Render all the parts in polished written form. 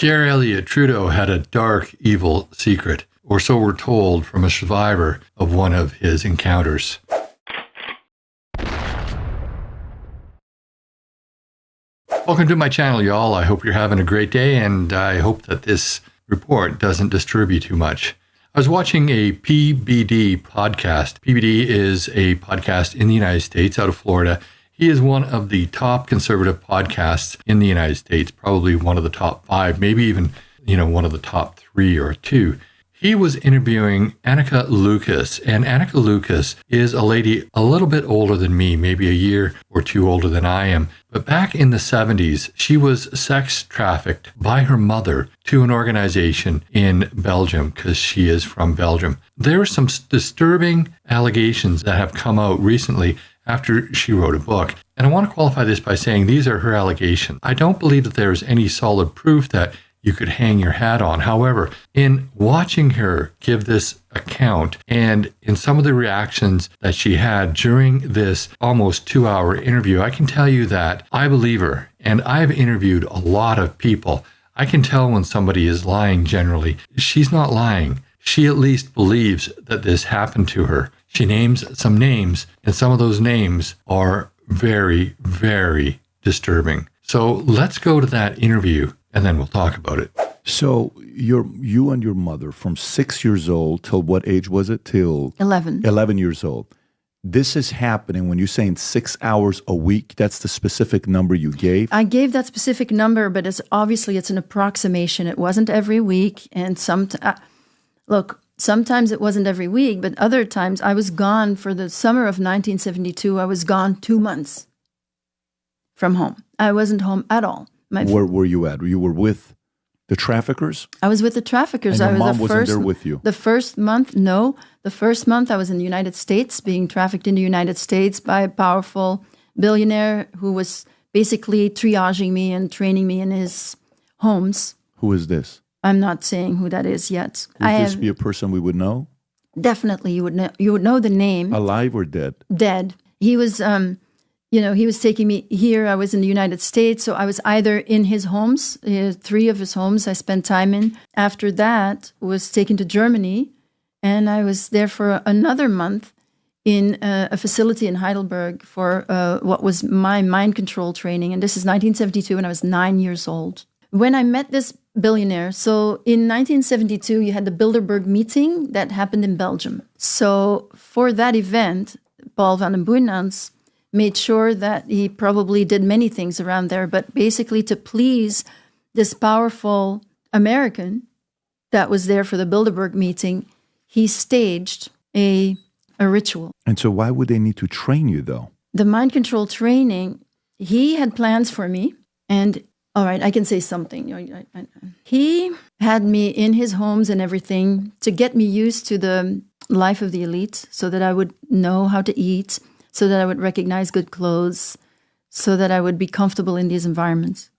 Pierre Elliott Trudeau had a dark, evil secret, or so we're told from a survivor of one of his encounters. Welcome to my channel, y'all. I hope you're having a great day, and I hope that this report doesn't disturb you too much. I was watching a PBD podcast. PBD is a podcast in the United States, out of Florida. He is one of the top conservative podcasts in the United States, probably one of the top 5, maybe even, one of the top 3 or 2. He was interviewing Anneke Lucas, and Anneke Lucas is a lady a little bit older than me, maybe a year or 2 older than I am. But back in the 70s, she was sex trafficked by her mother to an organization in Belgium, because she is from Belgium. There are some disturbing allegations that have come out recently after she wrote a book. And I want to qualify this by saying these are her allegations. I don't believe that there's any solid proof that you could hang your hat on. However, in watching her give this account and in some of the reactions that she had during this almost 2-hour interview, I can tell you that I believe her. And I've interviewed a lot of people. I can tell when somebody is lying generally. She's not lying. She at least believes that this happened to her. She names some names, and some of those names are very, very disturbing. So let's go to that interview, and then we'll talk about it. So you and your mother, from 6 years old till what age was it? Till 11. 11 years old. This is happening when you're saying 6 hours a week. That's the specific number you gave? I gave that specific number, but it's an approximation. It wasn't every week. And sometimes it wasn't every week, but other times I was gone for the summer of 1972. I was gone 2 months from home. I wasn't home at all. Where were you at? You were with the traffickers? I was with the traffickers. And your mom wasn't there with you? The first month, no. The first month I was in the United States, being trafficked in the United States by a powerful billionaire who was basically triaging me and training me in his homes. Who is this? I'm not saying who that is yet. Would this be a person we would know? Definitely, you would know the name. Alive or dead? Dead. He was, he was taking me here. I was in the United States, so I was either in his homes, 3 of his homes I spent time in. After that, was taken to Germany, and I was there for another month in a facility in Heidelberg for what was my mind control training. And this is 1972, and I was 9 years old. When I met this billionaire, so in 1972, you had the Bilderberg meeting that happened in Belgium. So for that event, Paul van den Boeinans made sure that he probably did many things around there, but basically to please this powerful American that was there for the Bilderberg meeting, he staged a ritual. And so why would they need to train you, though? The mind control training, he had plans for me, and all right, I can say something. He had me in his homes and everything to get me used to the life of the elite so that I would know how to eat, so that I would recognize good clothes, so that I would be comfortable in these environments.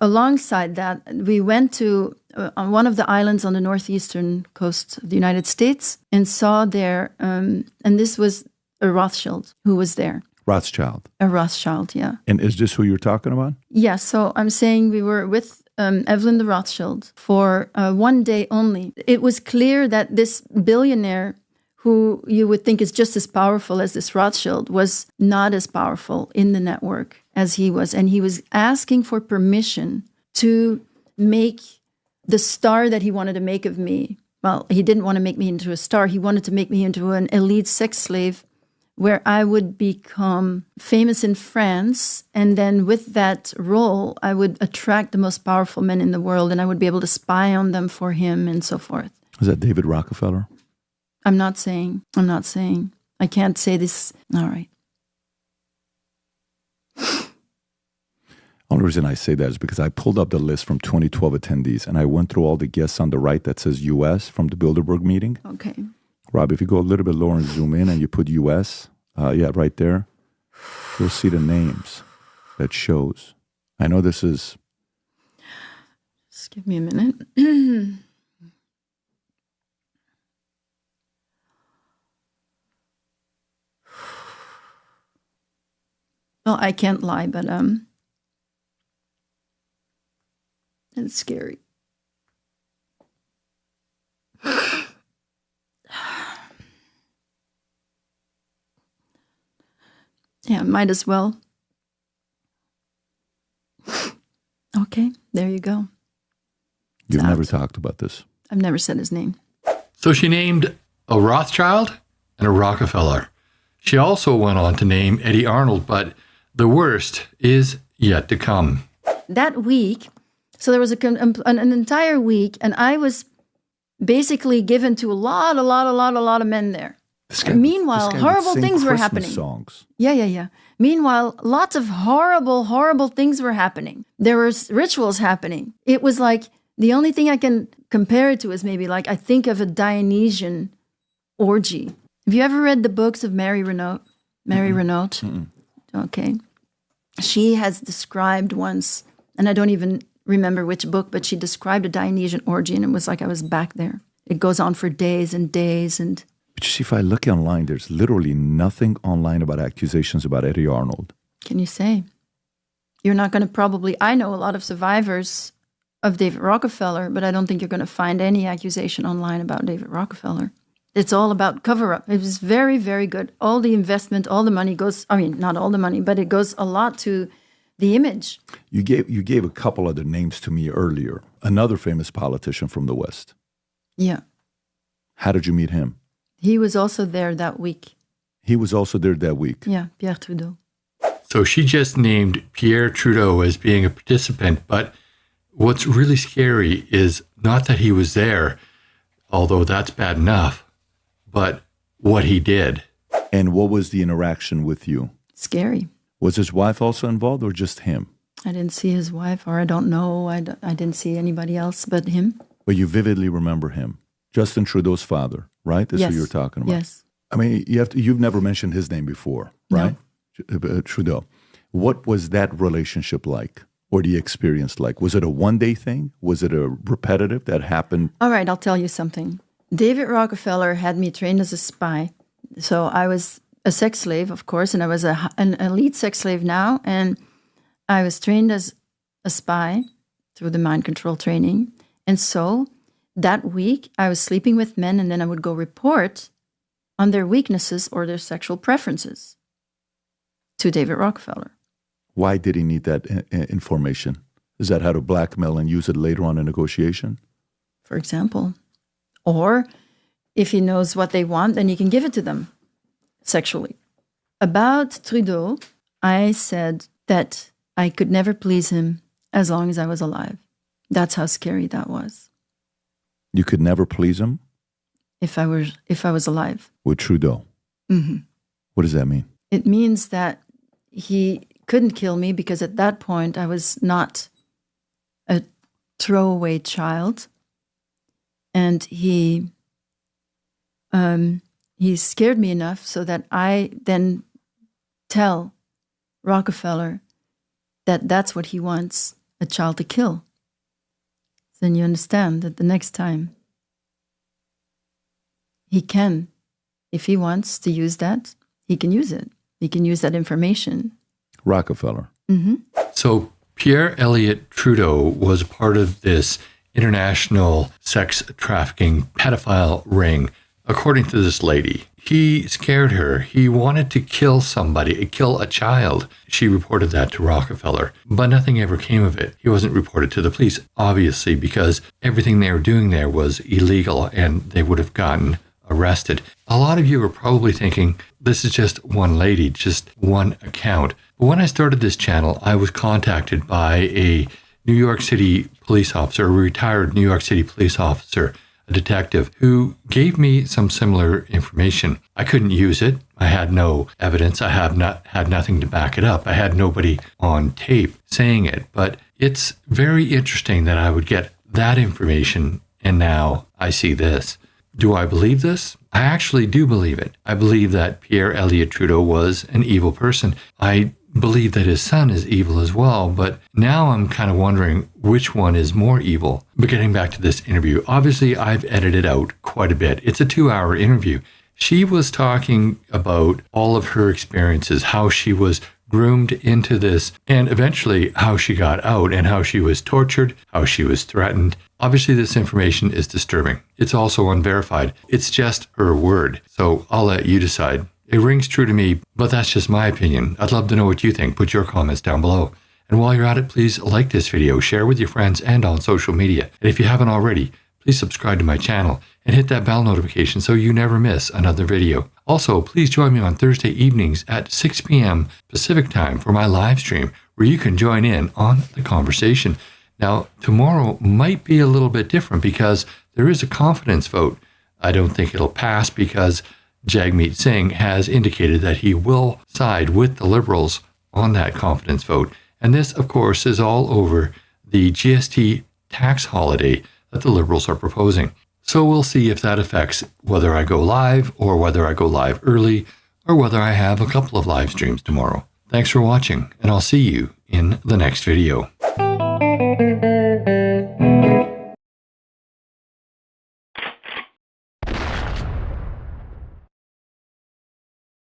Alongside that, we went to on one of the islands on the northeastern coast of the United States and saw there, and this was a Rothschild who was there. Rothschild. A Rothschild, yeah. And is this who you're talking about? Yeah, so I'm saying we were with Evelyn the Rothschild for 1 day only. It was clear that this billionaire, who you would think is just as powerful as this Rothschild, was not as powerful in the network as he was. And he was asking for permission to make the star that he wanted to make of me. Well, he didn't want to make me into a star. He wanted to make me into an elite sex slave where I would become famous in France. And then with that role, I would attract the most powerful men in the world, and I would be able to spy on them for him and so forth. Is that David Rockefeller? I'm not saying. I can't say this. All right. Only reason I say that is because I pulled up the list from 2012 attendees, and I went through all the guests on the right that says U.S. from the Bilderberg meeting. Okay. Rob, if you go a little bit lower and zoom in and you put U.S., right there, you'll see the names that shows. I know this is... Just give me a minute. Well, I can't lie, but it's scary. Yeah, might as well. Okay, there you go. You've never talked about this. I've never said his name. So she named a Rothschild and a Rockefeller. She also went on to name Eddie Arnold, but the worst is yet to come. That week, so there was an entire week, and I was basically given to a lot of men there. Meanwhile, horrible things were happening. Songs. Yeah. Meanwhile, lots of horrible things were happening. There was rituals happening. It was like, the only thing I can compare it to is maybe like, I think of a Dionysian orgy. Have you ever read the books of Mary Renaud? Okay. She has described once, and I don't even remember which book, but she described a Dionysian orgy, and it was like I was back there. It goes on for days and days. And But you see, if I look online, there's literally nothing online about accusations about Eddie Arnold. Can you say? You're not going to probably, I know a lot of survivors of David Rockefeller, but I don't think you're going to find any accusation online about David Rockefeller. It's all about cover-up. It was very, very good. All the investment, all the money goes, I mean, not all the money, but it goes a lot to the image. You gave a couple other names to me earlier. Another famous politician from the West. Yeah. How did you meet him? He was also there that week. He was also there that week. Yeah, Pierre Trudeau. So she just named Pierre Trudeau as being a participant, but what's really scary is not that he was there, although that's bad enough, but what he did. And what was the interaction with you? Scary. Was his wife also involved or just him? I didn't see his wife, or I don't know. I didn't see anybody else but him. But you vividly remember him. Justin Trudeau's father, right? That's Yes. who you're talking about. Yes. I mean, you've never mentioned his name before, right? No. Trudeau. What was that relationship like, or the experience like? Was it a one-day thing? Was it a repetitive that happened? All right, I'll tell you something. David Rockefeller had me trained as a spy. So I was a sex slave, of course, and I was an elite sex slave now. And I was trained as a spy through the mind control training. And so that week, I was sleeping with men, and then I would go report on their weaknesses or their sexual preferences to David Rockefeller. Why did he need that information? Is that how to blackmail and use it later on in negotiation? For example. Or if he knows what they want, then he can give it to them sexually. About Trudeau, I said that I could never please him as long as I was alive. That's how scary that was. You could never please him? If I was alive. With Trudeau? Mm-hmm. What does that mean? It means that he couldn't kill me because at that point I was not a throwaway child. And he scared me enough so that I then tell Rockefeller that that's what he wants, a child to kill. Then you understand that the next time he can, if he wants to use that, he can use it. He can use that information. Rockefeller. Mm-hmm. So Pierre Elliott Trudeau was part of this international sex trafficking pedophile ring. According to this lady, he scared her. He wanted to kill somebody, kill a child. She reported that to Rockefeller, but nothing ever came of it. He wasn't reported to the police, obviously, because everything they were doing there was illegal and they would have gotten arrested. A lot of you are probably thinking, this is just one lady, just one account. But when I started this channel, I was contacted by a New York City police officer, a retired New York City police officer, a detective, who gave me some similar information. I couldn't use it. I had no evidence. I had nothing to back it up. I had nobody on tape saying it. But it's very interesting that I would get that information, and now I see this. Do I believe this? I actually do believe it. I believe that Pierre Elliott Trudeau was an evil person. I believe that his son is evil as well, but now I'm kind of wondering which one is more evil. But getting back to this interview, obviously I've edited out quite a bit. It's a 2-hour interview. She was talking about all of her experiences, how she was groomed into this, and eventually how she got out and how she was tortured, how she was threatened. Obviously, this information is disturbing. It's also unverified. It's just her word. So I'll let you decide It rings true to me, but that's just my opinion. I'd love to know what you think. Put your comments down below. And while you're at it, please like this video, share with your friends and on social media. And if you haven't already, please subscribe to my channel and hit that bell notification so you never miss another video. Also, please join me on Thursday evenings at 6 p.m. Pacific time for my live stream where you can join in on the conversation. Now, tomorrow might be a little bit different because there is a confidence vote. I don't think it'll pass because Jagmeet Singh has indicated that he will side with the Liberals on that confidence vote. And this, of course, is all over the GST tax holiday that the Liberals are proposing. So we'll see if that affects whether I go live or whether I go live early or whether I have a couple of live streams tomorrow. Thanks for watching, and I'll see you in the next video.